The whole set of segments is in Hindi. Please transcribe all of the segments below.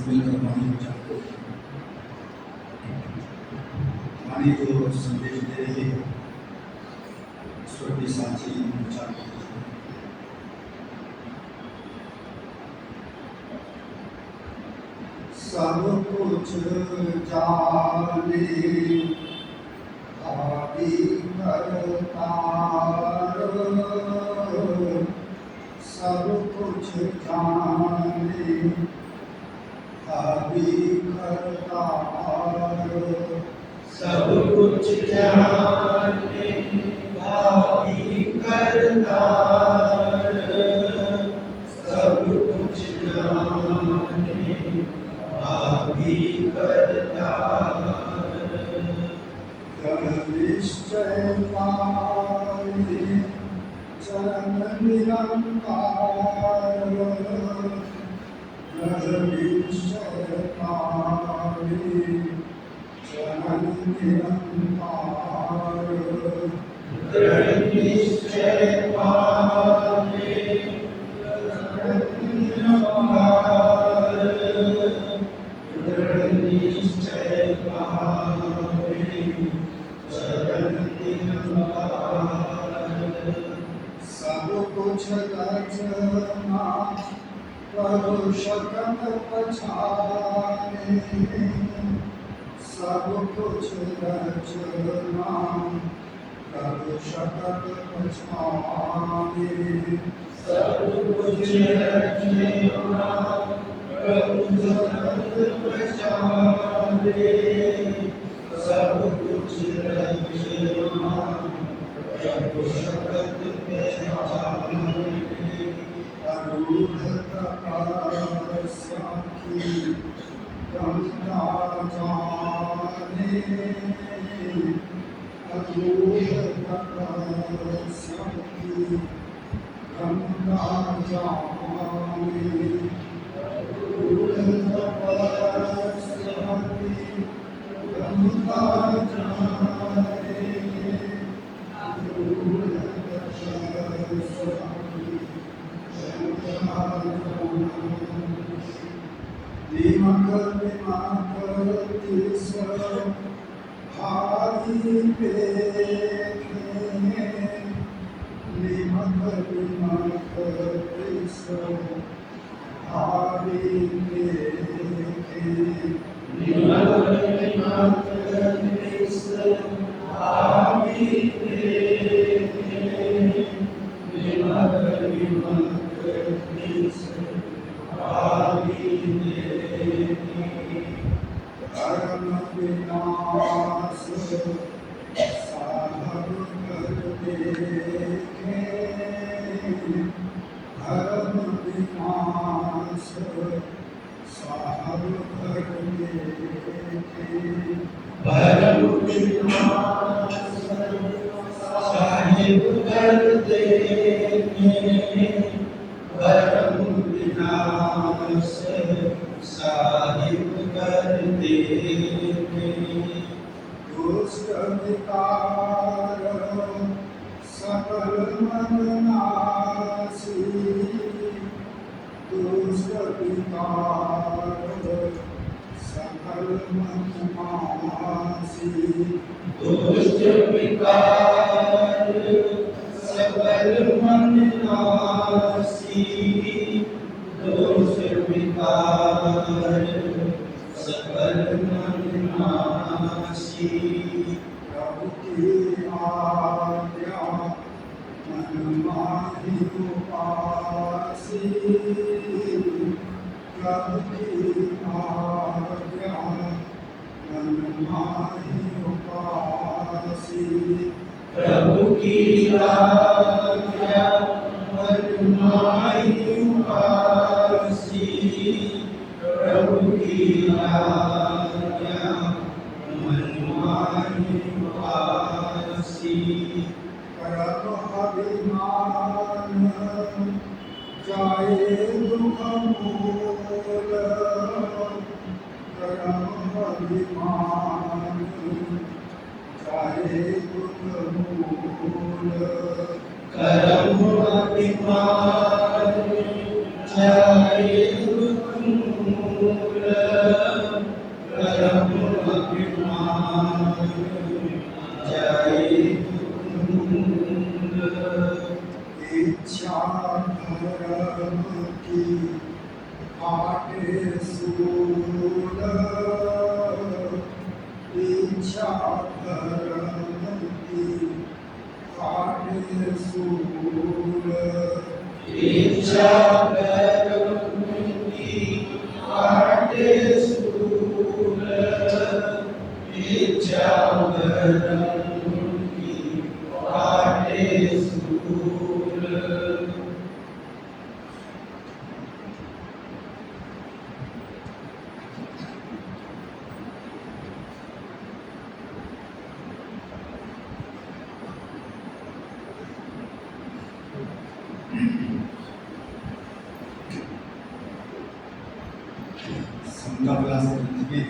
मिलकर वाणी को संदेश दे रही है स्वर्गीय साथी विचार सब कुछ जाने आदि करतार, सब कुछ जाने आदि करतार, सब कुछ जाने आदि करतार, सब कुछ जाने आदि करतार। निश्चय पाए चरण निरंकार, निश्चय पाए चरण निरंकार, निश्चय पाए चरण निरंकार, निश्चय पाए चरण निरंकार। सब कुछ रचना करो शकल पछाने, सब कुछ रचना करो शकल पछाने, सब कुछ रचना करो शकल पछाने, सब कुछ रचना करो शकल पछाने। अरूढ़ तपस्या की गंगा जाने, अरूढ़ तपस्या की गंगा जाने, अरूढ़ तपस्या की गंगा जाने, अरूढ़ तपस्या की दिमक दिमक तिस भारी पेखे, दिमक दिमक तिस भारी पेखे, दिमक दिमक तिस भारी पेखे, दिमक दिमक तिस भारी पेखे। धर्म विनाश साधव कर देखे, धर्म विनाश साधव कर देखे, धर्म विनाश साहिब कर देखे, धर्म विनाश साहिब कर देखे। दुष्ट विकार सकल मन नासी, दुष्ट विकार सकल मन नासी, दुष्ट विकार सकल मन नासी, दुष्ट विकार सकल मन नासी। प्रभु की आज्ञा मन माहि उपासी, प्रभु की आज्ञा मन माहि उपासी, प्रभु की आज्ञा मन माहि उपासी, प्रभु की आज्ञा मन माहि उपासी। करम अभिमान जाए दुख मूल, करम अभिमान जाए दुख मूल, करम अभिमान जाए कुंड करम अभिमान जाए कुंड इच्छा धर्म की काटे सूल इच्छा धर्म की काटे सूल इच्छा कर्म की काटे सूल इच्छा कर्म की काटे सूल समझा क्लास में एक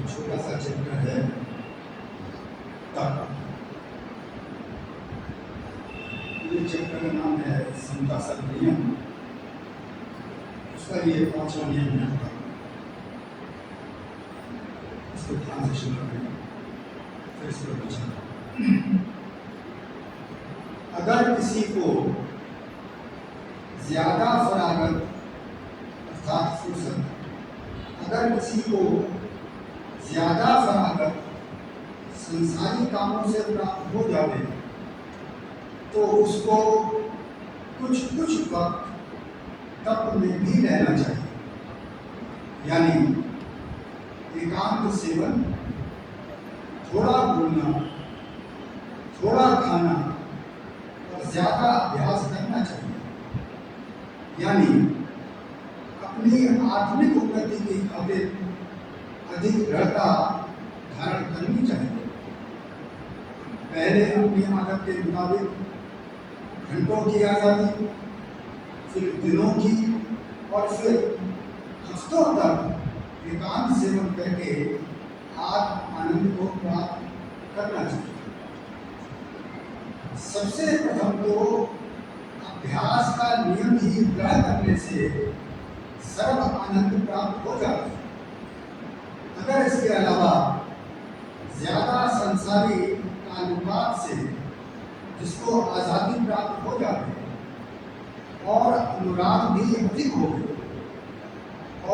छोटा सा चैप्टर है तप। ये चैप्टर का नाम है समता सत नियम। उसका ये 5वां नियम है तप। इसको ध्यान से सुन रहे फिर इसको पूछा। अगर किसी को ज्यादा फरागत अर्थात फुर्सत, अगर किसी को ज्यादा फरागत संसारी कामों से प्राप्त हो जाए तो उसको कुछ कुछ वक्त तप में भी रहना चाहिए। यानी एकांत सेवन, थोड़ा बोलना, थोड़ा खाना और ज्यादा अभ्यास करना चाहिए। यानी अपनी आत्मिक उन्नति की खातिर अधिक दृढ़ता धारण करनी चाहिए। पहले अपनी आदत के मुताबिक घंटों की आज़ादी, फिर दिनों की और फिर हफ्तों तक एकांत सेवन करके आत्म आनंद को प्राप्त करना चाहिए। सबसे प्रथम तो अभ्यास का नियम ही ग्रहण करने से सर्व आनंद प्राप्त हो जाता है। अगर इसके अलावा ज्यादा संसारी ताल्लुकात से जिसको आज़ादी प्राप्त हो जाती है और अनुराग भी अधिक हो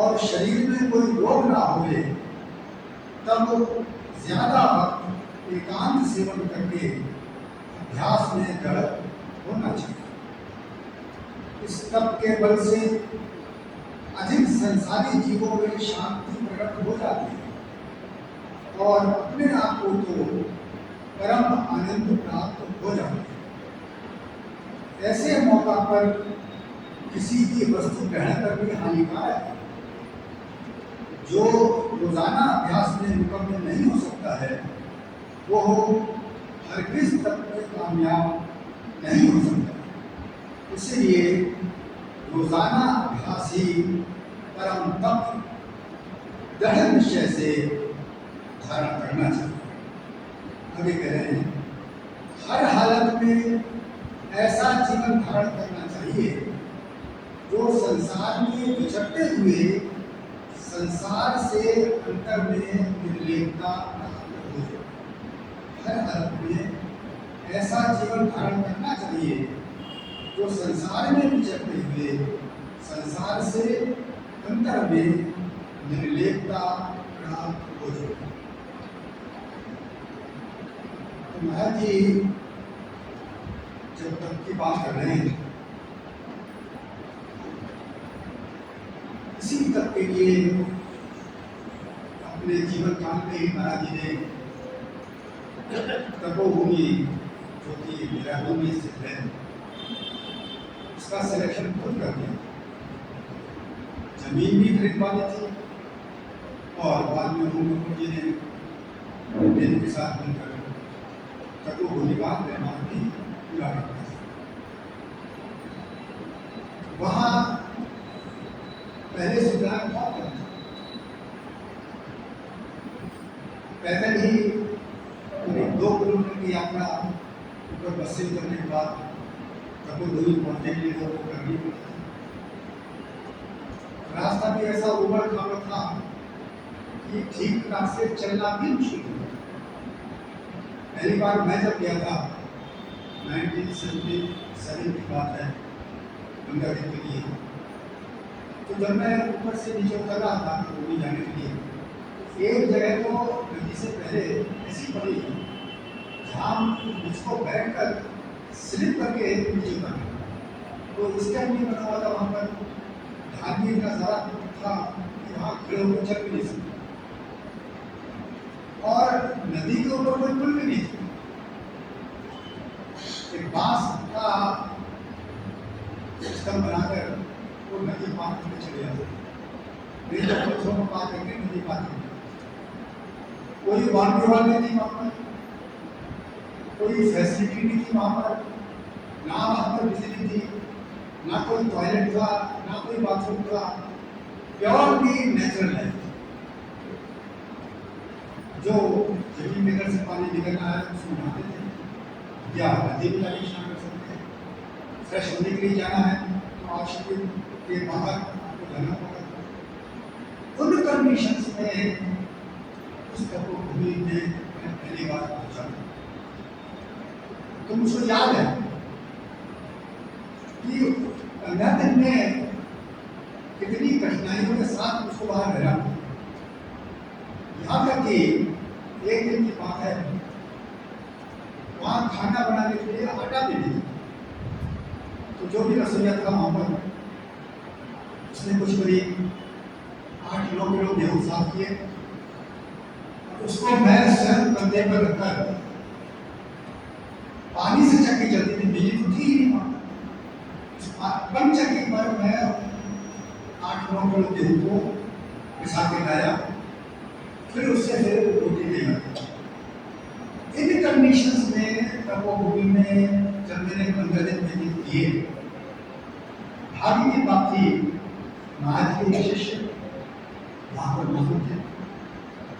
और शरीर में कोई रोग ना हो, तब ज्यादा वक्त एकांत सेवन करके अभ्यास में दृढ़ होना चाहिए। इस तप के बल से अधिक संसारी जीवों में शांति प्रकट हो जाती है और अपने आप को तो परम आनंद प्राप्त हो जाता है। ऐसे मौका पर किसी की वस्तु ग्रहण करनी हानिकारक है। जो रोजाना अभ्यास में मुकम्मल नहीं हो सकता है वो हरगिज़ तप में कामयाब नहीं हो सकता। इसलिए रोजाना अभ्यास ही परम तप दृढ़ निश्चय से धारण करना चाहिए। आगे कह रहे हैं, हर हालत में ऐसा जीवन धारण करना चाहिए जो संसार में विचरते हुए संसार से अंतर में निर्लेपता प्राप्त हो। हर हालत में ऐसा जीवन धारण करना चाहिए जो संसार में विचरते हुए संसार से अंतर में निर्लेपता प्राप्त हो जाए। तो महाराज जी जब तक की बात कर रहे हैं, इसी तक के लिए अपने जीवन काल में ही महाराज जी ने तपोभूमि जो कि देहरादून में स्थित है उसका सिलेक्शन खुद कर दिया। जमीन भी खरीदवा दी थी और बाद में उन्होंने जी ने बेन के साथ मिलकर तपोभूमि का निर्माण भी पूरा कर दिया। वहाँ पहले सुधार था, पैदल ही 2 किलोमीटर की यात्रा ऊपर बस से उतरने के बाद कभी दूरी पहुंचने के लिए तो वो करनी पड़ती थी। रास्ता भी ऐसा उबड़ खाबड़ था कि ठीक तरह से चलना भी मुश्किल था। पहली बार मैं जब गया था 1977 की बात है, गंगा जी के लिए, तो जब मैं ऊपर से नीचे उतर रहा था घूमने जाने के लिए, एक जगह तो नदी से पहले ऐसी पड़ी जहाँ मुझको बैठ कर स्लिप करके नीचे उतरना, तो इसका नहीं बना हुआ था वहाँ पर, ढाल भी इतना सारा था कि वहाँ खड़े होकर चल भी नहीं सकते, और नदी के ऊपर कोई पुल भी नहीं था। एक बांस का स्तंभ बनाकर वो नदी पार करके चले जाते, नहीं तो पत्थरों को पार करके नदी पार करते। कोई बाउंड्री वॉल नहीं थी वहाँ पर, कोई फैसिलिटी नहीं थी वहाँ पर, ना वहाँ पर बिजली थी, ना कोई टॉयलेट था, ना कोई बाथरूम था, प्योरली नेचुरल लाइफ। जो जमीन में घर से पानी निकलना है उसमें नहाते थे, या नदी में जाके स्नान कर सकते हैं। फ्रेश होने के लिए जाना है तो ऑक्सीजन के बाहर आपको जाना पड़ेगा। उन कंडीशंस में उस तपोभूमि में मैं पहली बार पहुंचा, तो मुझे याद है कि 15 दिन में कितनी कठिनाइयों के साथ मुझको बाहर रहना। यहाँ तक कि एक दिन की बात है, वहाँ खाना बनाने के लिए आटा भी नहीं था, तो जो भी रसोईया था वहाँ पर उसने कुछ करीब 8-9 किलो गेहूँ साफ किए, उसको मैं स्वयं कंधे पर रखकर, पानी से चक्की चलती थी, बिजली तो थी ही नहीं वहाँ, बन चक्की पर मैं 8-9 किलो गेहूँ को पिसा के लाया, फिर उससे फिर रोटी देना। इन कंडीशंस में तपोभूमि में जब मैंने 15 दिन व्यतीत किए, भाग्य की बात थी महाराज के शिष्य वहाँ पर मौजूद थे,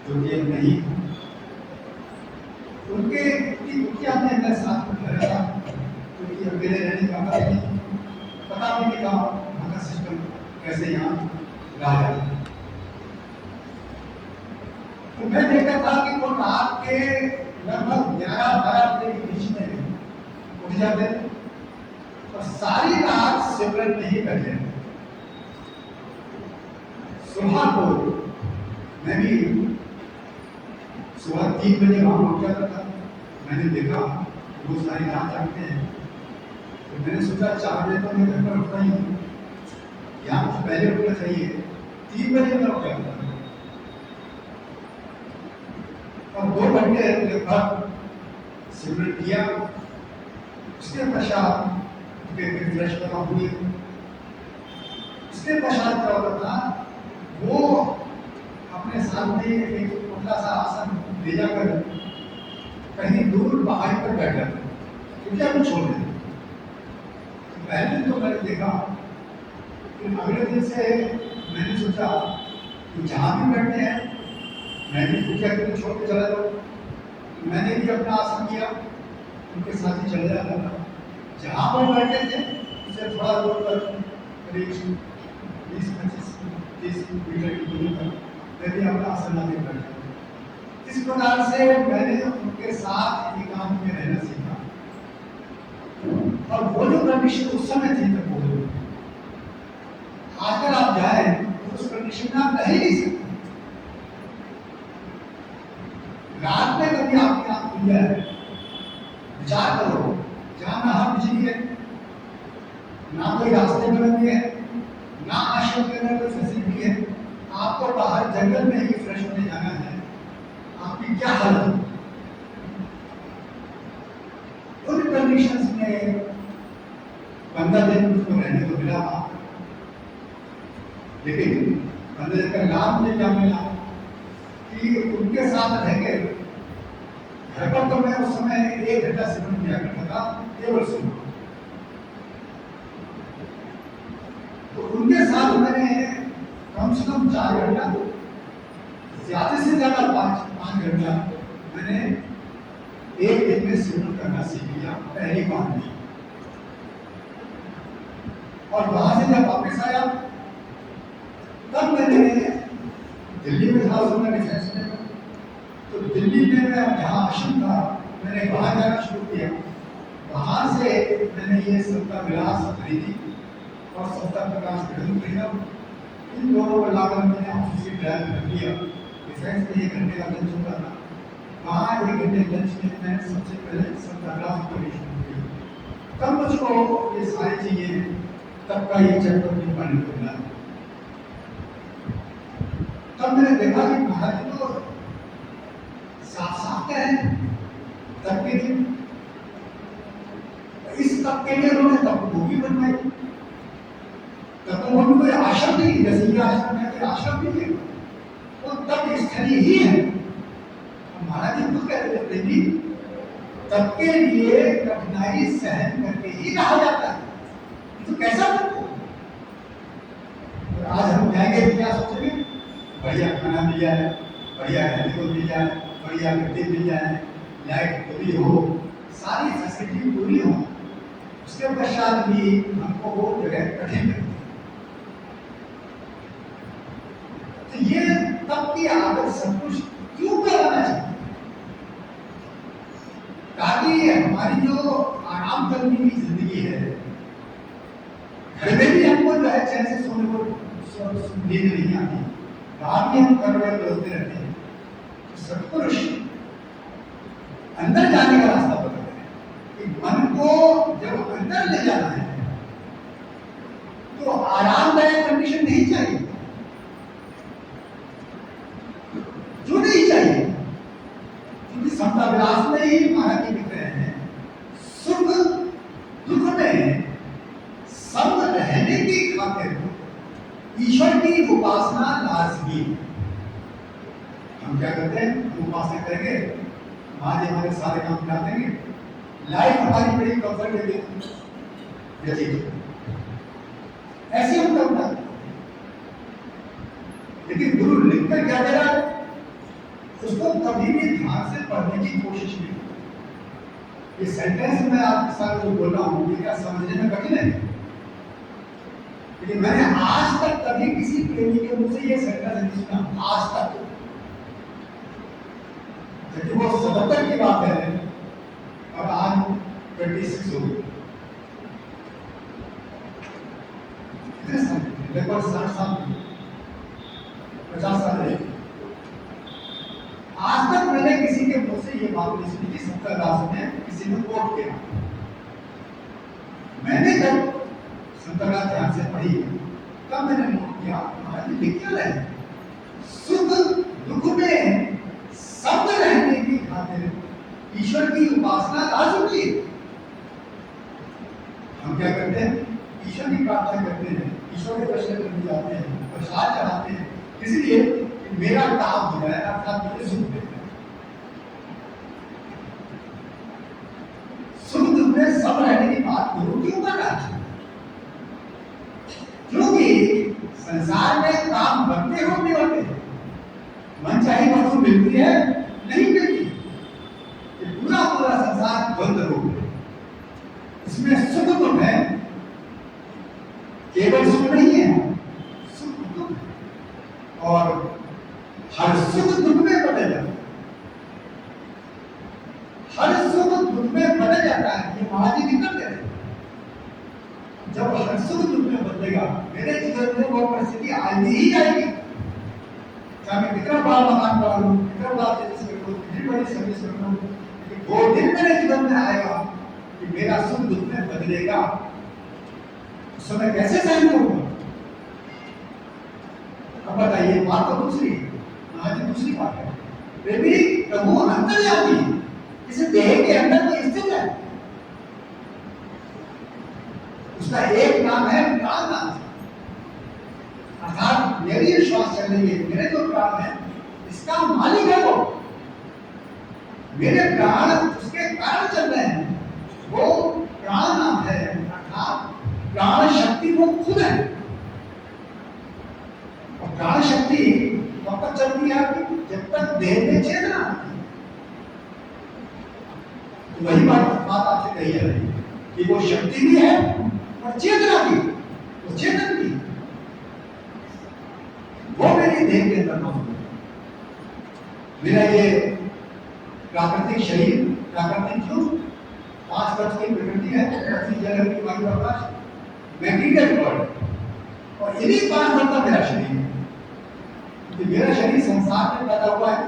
जो कि अब नहीं, उनके आपने मेरे साथ में ठहरा था, क्योंकि अकेले रहने का पता भी नहीं था वहाँ का सिस्टम कैसे यहाँ रहा है। तो मैं देखा था कि वो रात के लगभग 11-12 बजे के बीच में उठ जाते और सारी रात सिमरन में ही बैठे। सुबह को मैं भी सुबह 3 बजे वहां उठ जाता था। मैंने देखा वो सारी रात जागते हैं, तो मैंने सोचा 4 बजे तो मैं घर पर उठता ही हूँ, यहाँ कुछ पहले उठना चाहिए। 3 बजे मैं उठ जाता था और 2 घंटे लगभग सिमरन किया। उसके पश्चात फिर फ्रेश करना हुई। उसके पश्चात क्या होता था, वो अपने सामने एक छोटा सा आसन ले जाकर कहीं दूर पहाड़ पर बैठ जाते, क्या कुछ छोड़ देते। पहले तो मैंने देखा, फिर अगले दिन से मैंने सोचा कि जहाँ भी बैठते हैं मैं भी कुछ छोड़ के चला जाऊँ। मैंने भी अपना आसन किया, उनके साथ ही चले जाता था। जहाँ पर बैठे थे उससे थोड़ा दूर पर करीब 20-25-30 मीटर की दूरी पर मैं भी अपना आसन लाने बैठा। इस प्रकार से मैंने उनके साथ एकांत में रहना सीखा, और वो जो कंडीशन उस समय थी तक वो आकर आप जाए तो उस कंडीशन में आप रह ही नहीं सकते। रात में कभी आपकी आंख खुल जाए, विचार करो, जहाँ ना हम बिजली है, ना कोई रास्ते बने है, ना आश्रम के अंदर कोई फैसिलिटी है, आपको बाहर जंगल में ही फ्रेश होने जाना है, आपकी क्या हालत है। उन कंडीशंस में 15 दिन उसको रहने को मिला, लेकिन 15 दिन का लाभ मुझे क्या मिला कि उनके साथ रह के घर पर तो मैं उस समय 1 घंटा सिमरन किया करता था, केवल सिमरन। तो उनके साथ मैंने कम से कम 4 घंटा, ज्यादा से ज्यादा 5 घंटा मैंने एक दिन में सिमरन करना सीख लिया, पहली बार नहीं। और वहां से जब वापस आया तब मैंने दिल्ली में था उस समय डिफेंस में, तो दिल्ली में मैं जहाँ आश्रम था मैंने वहाँ जाना शुरू किया। वहाँ से मैंने ये सप्ताह विलास खरीदी और सप्ताह प्रकाश ग्रंथ खरीदा। इन दोनों को लाकर मैंने ऑफिस की ड्राइव कर लिया। डिफेंस में 1 घंटे का लंच होता था, वहाँ 1 घंटे लंच में मैंने सबसे पहले सप्ताह विलास पढ़नी शुरू की। तब मुझको ये सारी चीजें, तब का ये चैप्टर मुझे पढ़ने को मिला। तब मैंने देखा कि महाराज जी तो साफ साफ कह रहे हैं तब के लिए, इस तब के लिए उन्होंने तब को भी बनवाई। तब तो उन्होंने कोई आश्रम नहीं, जैसे ये आश्रम है कोई आश्रम नहीं है, वो तब स्थलीय ही है। महाराज जी खुद कह रहे थे जी तब के लिए कठिनाई सहन करके ही रहा जाता है, तो कैसा तब? आज हम जाएंगे क्या सोचेंगे, बढ़िया खाना मिल जाए, बढ़िया रहने को मिल जाए, बढ़िया गड्ढे मिल जाए, लाइट पूरी हो, सारी फैसिलिटी पूरी हो, उसके पश्चात भी हमको वो जगह कठिन लगती है। तो ये तब की आदत सब कुछ क्यों कराना चाहिए, ताकि हमारी जो आराम करने की जिंदगी है, घर में भी हमको जो है चैन से सोने को नींद नहीं आती, बाहर भी हम करवट बोलते रहते हैं। सत्पुरुष अंदर जाने का रास्ता बताते हैं कि मन को जब अंदर ले जाना है तो आरामदायक कंडीशन नहीं चाहिए, जो नहीं चाहिए, क्योंकि समता विलास में ही महाराज जी लिख रहे हैं सुख दुख में सब रहने की खातिर ईश्वर की उपासना लाजमी। हम क्या करते हैं, हम उपासना करेंगे, माँ जी हमारे सारे काम करा देंगे, लाइफ हमारी बड़ी कंफर्टेबल व्यतीत, ऐसे हम करना। लेकिन गुरु लिखकर क्या दे रहा है, उसको कभी भी ध्यान से पढ़ने की कोशिश नहीं। ये सेंटेंस मैं आपके साथ जो बोल रहा हूँ ये क्या समझने में कठिन है, लेकिन मैंने आज तक कभी किसी प्रेमी के मुंह से ये सेंटेंस नहीं सुना, आज तक। क्योंकि वो 77 की बात है और आज 26 हो गई, लगभग 60 साल 50 साल है। आज तक मैंने किसी के मुंह से ये बात नहीं सुनी कि सत्तर दास ने किसी ने कोट किया। मैंने जब संतरा ध्यान से पढ़ी तब मैंने नोट किया महाराज जी लिख क्या रहे, सुख दुख में सब रहने की खातिर ईश्वर की उपासना लाजमी है। हम क्या करते हैं, ईश्वर की प्रार्थना करते हैं, ईश्वर के दर्शन करने जाते हैं, प्रसाद चढ़ाते हैं, इसलिए मेरा काम हो जाए, अर्थात मुझे सुख देते हैं। सुख दुख में सब रहने की बात गुरु क्यों कर रहा है, क्योंकि संसार में काम बनते हो नहीं होते, मन चाहे वस्तु मिलती है नहीं मिलती, ये पूरा पूरा संसार बंद हो गया। इसमें सुख दुख है, केवल सुख नहीं है, सुख दुख, और हर सुख दुख में बदल जाता है, हर सुख दुख में बदल जाता है। ये महाराज जी निकल गए, जब हर सुख दुख में बदलेगा मेरे जीवन में वो परिस्थिति आएगी ही आएगी, चाहे मैं कितना बड़ा मकान बना लूं, कितना बड़ा बिजनेस कर लूं, कितनी बड़ी सर्विस कर लूं, वो दिन मेरे जीवन में आएगा कि मेरा सुख दुख में बदलेगा, उस समय कैसे सहन करूंगा। अब बताइए, बात तो दूसरी आज दूसरी बात है, बेबी प्रभु अंतर्यामी इस देह के अंदर में स्थित है, उसका एक नाम है प्राणनाथ, अर्थात मेरी श्वास चल रही है, मेरे जो प्राण है इसका मालिक है वो, मेरे प्राण उसके कारण चल रहे हैं, वो प्राणनाथ है, अर्थात प्राण शक्ति वो खुद है। और प्राण शक्ति कब तक चलती है आपकी, जब तक देह में चेतना आती है। तो वही बात आपसे कही है कि वो शक्ति भी है और चेतना भी, ही देह के अंदर मौजूद है। मेरा ये प्राकृतिक शरीर, प्राकृतिक क्यों, 5 तत्व की प्रकृति है, पृथ्वी जल की वायु आकाश, मैटेरियल वर्ल्ड, और इन्हीं 5 तत्व का मेरा शरीर है। तो मेरा शरीर संसार में पैदा हुआ है,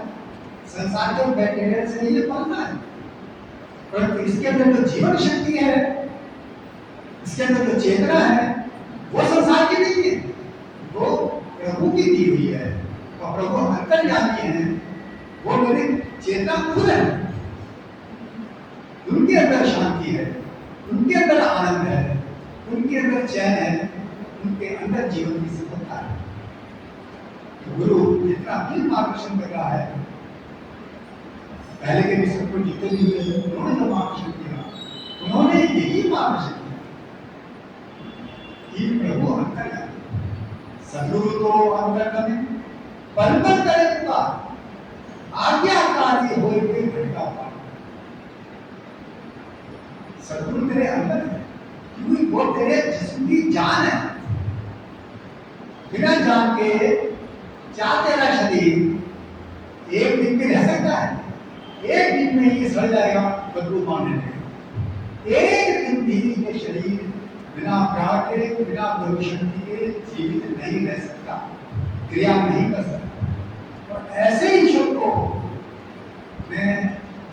संसार के बैक्टीरिया से ये बनता है, परंतु इसके अंदर जो जीवन शक्ति है, इसके अंदर जो चेतना है, वो संसार की नहीं है, वो प्रभु की दी हुई है। और प्रभु अंतर्यामी है, वो मेरी चेतना खुद है। उनके अंदर शांति है, उनके अंदर आनंद है, उनके अंदर चैन है, उनके अंदर जीवन की सफलता है। तो गुरु जितना भी मार्गदर्शन कर रहा है, पहले के भी सबको जितने भी हुए उन्होंने जो मार्गदर्शन किया, उन्होंने यही मार्गदर्शन किया कि प्रभु अंतर्यामी, सदगुरु तो अंतर्यामी, पल पल करे पुकार, आज्ञाकारी होए के घटका पार। सदगुरु तेरे अंदर है, क्योंकि वो तेरे जिस्म की जान है। बिना जान के क्या तेरा शरीर एक दिन में रह सकता है? एक दिन में ये सड़ जाएगा, बदबू मारने लगेगा। एक दिन भी ये शरीर बिना प्राण के, बिना शक्ति के जीवित नहीं रह सकता, क्रिया नहीं कर सकता। और ऐसे ईश्वर को मैं,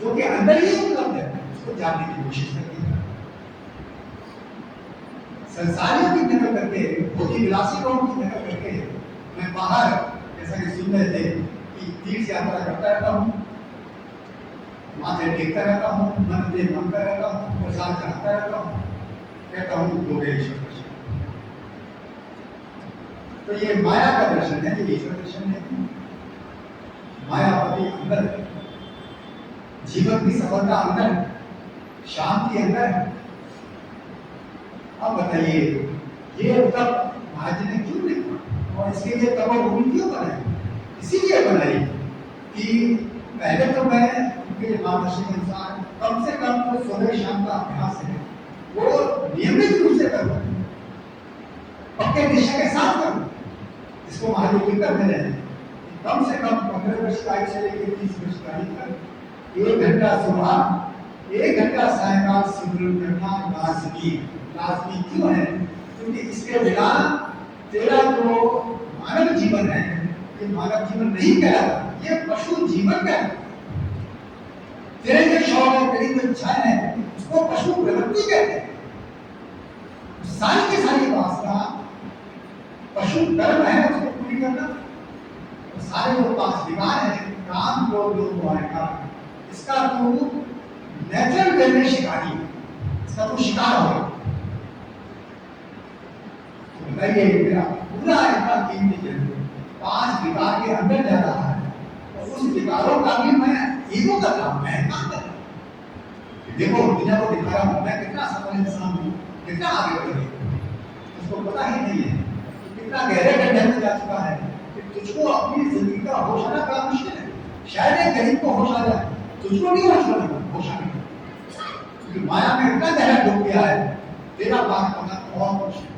जो कि अंदर ही उपलब्ध है, उसको जानने की कोशिश करती है। संसारियों की नकल करके, भोगी विलासी लोगों की नकल करके मैं बाहर, जैसा कि सुन रहे थे कि तीर्थ यात्रा करता रहता हूँ, माथे टेकता रहता हूँ, मन से मांगता रहता हूँ, प्रसाद चढ़ाता रहता हूँ, कहता हूँ लोगे ईश्वर दर्शन। तो ये माया का दर्शन है, ये ईश्वर दर्शन है। मायापति अंदर है, जीवन की सफलता अंदर है, शांति अंदर है। अब बताइए, ये तब महाराज ने क्यों लिखा और इसके लिए तपोभूमि क्यों बनाई? इसीलिए बनाई कि पहले तो मैं उनके मार्गदर्शन के अनुसार कम से कम तो सुबह शाम का अभ्यास है वो नियमित रूप से करूँ, पक्के निश्चय के साथ करूँ। इसको महाराज जी करने रहे, कम से कम 15 वर्ष की आयु से लेकर 30 वर्ष की आयु तक 1 घंटा सुबह, 1 घंटा सायंकाल सिमरन करना लाजमी। लाजमी क्यों है? क्योंकि इसके बिना तेरा जो मानव जीवन है, ये मानव जीवन नहीं कहलाता, ये पशु जीवन कहलाता। तेरे जो शौक है, तेरी जो इच्छाएं हैं, उसको पशु प्रवृत्ति कहते हैं। सारी की सारी वासना पशु कर्म है, उसको पूरी करना। सारे जो 5 विकार है, काम, क्रोध, लोभ, मोह, अहंकार, इसका तू नेचुरल वे में शिकारी, इसका तू शिकार हो। बताइए, मेरा पूरा इतना कीमती जन्म 5 विकार के अंदर जा रहा है, और उस विकारों का भी मैं ईगो कर रहा हूँ, मैं काम कर रहा हूँ। देखो, दुनिया को दिखा रहा हूँ मैं कितना सफल इंसान हूँ, कितना आगे बढ़ गया, उसको पता ही नहीं है कितना गहरे गड्ढे में जा चुका है। तुझको अपनी जिंदगी का होश आना बड़ा मुश्किल है। शायद एक गरीब को होश आ जाए, तुझको नहीं होश आना, होश आने का, क्योंकि माया में इतना गहरा डूब गया है, तेरा पार करना बहुत मुश्किल है।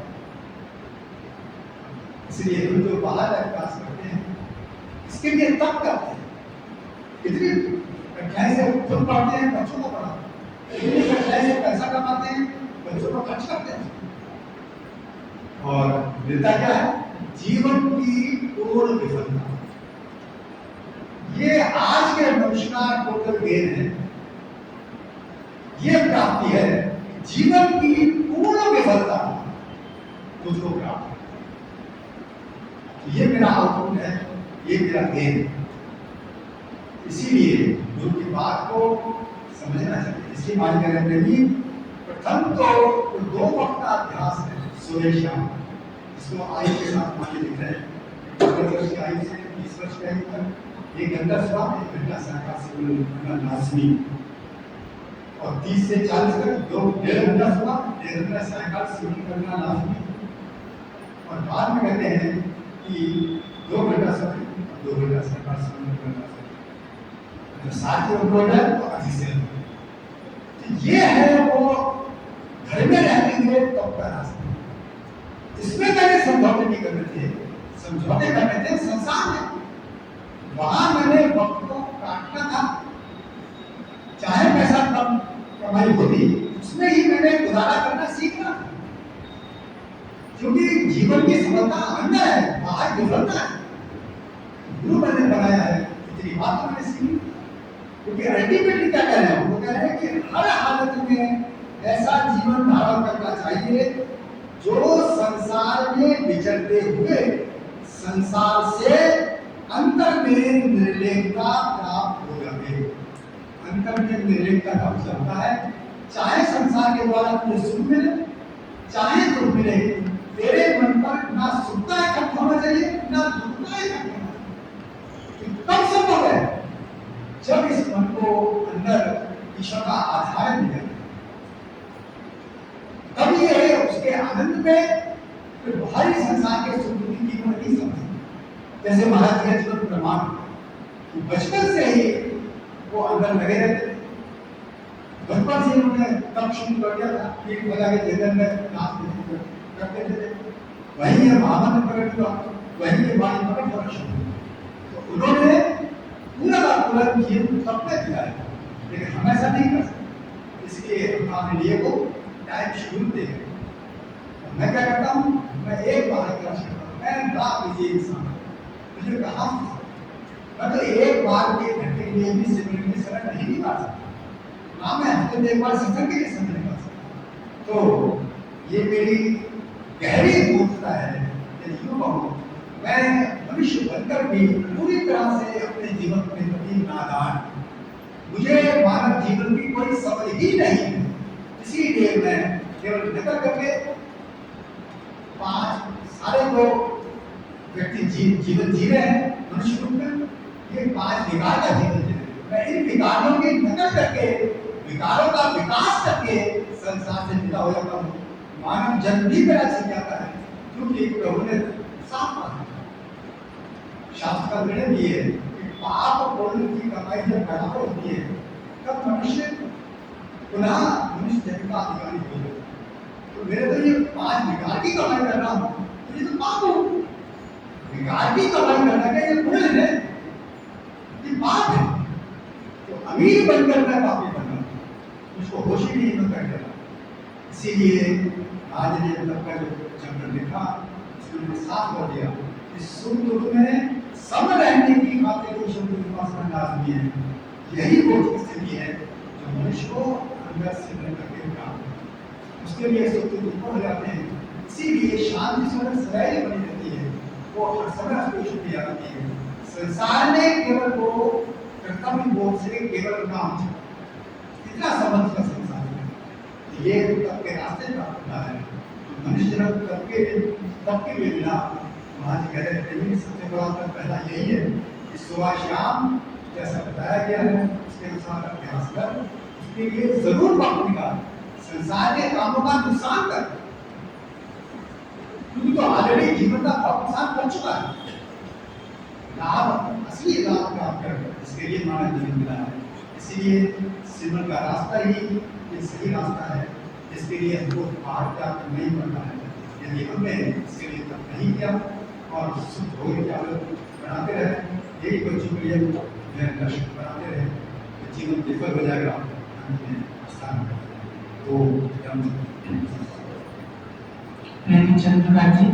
इसलिए हम जो बाहर अभ्यास करते हैं, इसके लिए तब करते हैं। कितनी कठिनाई से खुद पढ़ते हैं, बच्चों को पढ़ाते हैं, इतनी कठिनाई से पैसा कमाते हैं, बच्चों को खर्च करते हैं, और मिलता क्या है? जीवन की पूर्ण विफलता। ये आज के मनुष्य का टोटल गेन है, ये प्राप्ति है, जीवन की पूर्ण विफलता तुझको प्राप्त है। ये मेरा आउटपुट है, ये मेरा गेन है। इसीलिए गुरु की बात को समझना चाहिए। इसलिए मान करें, प्रथम तो 2 वक्त का अभ्यास है, सुबह शाम, इसको आयु के साथ माने लिख रहे हैं। 15 वर्ष की आयु से 20 वर्ष की आयु तक 1 घंटा सुबह, 1 घंटा सायंकाल सिमरन करना लाजमी, और 30 से 40 तक 1.5 घंटा सुबह, 1.5 घंटा सायंकाल सिमरन करना लाजमी। और बाद में कहते हैं कि 2 घंटा सुबह, 2 घंटा सायंकाल सिमरन करना लाजमी। तो 7 किलोमीटर तो अधिक से ये है वो घर में रहते हुए तब का रास्ता। इसमें मैंने समझौते नहीं करने थे, समझौते करने थे संसार में, वहां मैंने वक्त को काटना था, चाहे पैसा कम कमाई होती उसमें ही मैंने गुजारा करना सीखना था, क्योंकि जीवन की सफलता अंदर है, बाहर गुजरना है। गुरु मैंने बनाया है, इतनी बात तो मैंने सीखी, क्योंकि अल्टीमेटली क्या कह रहे हैं, वो कह रहे हैं कि हर हालत में ऐसा जीवन धारण करना चाहिए जो संसार में विचरते हुए संसार से अंतर में निर्लेपता प्राप्त हो जाए। अंतर में निर्लेपता का मतलब होता है चाहे संसार के द्वारा तुझे सुख मिले चाहे दुख मिले, तेरे मन पर ना सुख का इफेक्ट होना चाहिए ना दुख का इफेक्ट होना चाहिए। कब संभव है? जब इस मन को अंदर ईश्वर का आधार मिले, तब ये उसके आनंद में फिर बाहरी संसार के सुख दुख की कीमत नहीं समझे। जैसे महाराज जी का जीवन प्रमाण कि बचपन से ही वो अंदर लगे रहते थे, बचपन से उन्होंने तब शुरू कर दिया था, पीठ बजा के जंगल में नाच करते थे, वहीं ये महामंत्र प्रकट हुआ, वहीं ये वाणी प्रकट होना शुरू हुआ। तो उन्होंने पूरा का पूरा जीवन सबने दिया है, लेकिन हम ऐसा नहीं कर सकते, इसलिए हम अपने लिए को टाइम शेड्यूल देंगे। मैं क्या करता हूँ, मैं एक बार करता हूँ, मैं रात लीजिए इंसान मुझे कहा मैं तो एक बार के घंटे के लिए भी सिमरन में समय नहीं निकाल सकता, ना मैं हफ्ते में एक बार सत्संग के लिए समय निकाल सकता। तो ये मेरी गहरी मूर्खता है, यूँ कहूँ मैं मनुष्य बनकर भी पूरी तरह से अपने जीवन के प्रति नादान, मुझे मानव जीवन की कोई समझ ही नहीं है, इसीलिए मैं केवल नकल करके 5 सारे लोग व्यक्ति जीवन जी रहे हैं मनुष्य रूप में, ये 5 विकार का जीवन जी रहे हैं। मैं इन विकारों की नकल करके विकारों का विकास करके संसार से जुड़ा हो जाता हूँ। मानव जन्म भी मेरा छिप जाता है, क्योंकि प्रभु ने साफ कहा, शास्त्र का निर्णय भी है कि पाप पुण्य की कमाई जब बराबर होती है तब मनुष्य पुनः मनुष्य जन्म का अधिकारी हो जाता है। तो मेरे तो ये 5 विकार की कमाई कर रहा हूँ, तो ये तो पाप हो, विकार की कमाई करना का ये पुण्य है, ये पाप है। तो अमीर बनकर मैं पापी बन रहा हूँ, उसको होश ही नहीं कर रहा। इसीलिए आज ने तब का जो चंद्र लिखा उसने साफ कर दिया कि सुख दुख में सम रहने की खातिर ईश्वर की उपासना लाजमी है। यही वो स्थिति है जो मनुष्य को अंदर से करके प्राप्त, उसके लिए सुख दुख हो जाते हैं। इसीलिए शांति स्वरूप सदैव बनी रहती है, वो हर समय उसको शुद्धि आती है। संसार में केवल वो कर्तव्य बोध से केवल काम इतना समझ का संसार है, ये तब के रास्ते प्राप्त होता है। मनुष्य जन्म तब के लिए मिला, महाराज कह रहे थे सबसे बड़ा तब पहला यही है कि सुबह शाम जैसा बताया गया है उसके अनुसार अभ्यास कर, उसके लिए जरूर वक्त निकाल, संसार के कामों का नुकसान कर, क्योंकि तो ऑलरेडी जीवन का नुकसान कर चुका है। लाभ असली लाभ प्राप्त कर, इसके लिए मानव जीवन मिला है। इसीलिए सिमरन का रास्ता ही ये सही रास्ता है, जिसके लिए हमको बाहर का नहीं पड़ना है। यदि हमने इसके लिए तब नहीं किया और सुख भोग की आदत बनाते रहे, यही बच्चों के लिए लक्ष्य बनाते रहे, तो जीवन विफल हो जाएगा। तो प्रेमचंद जी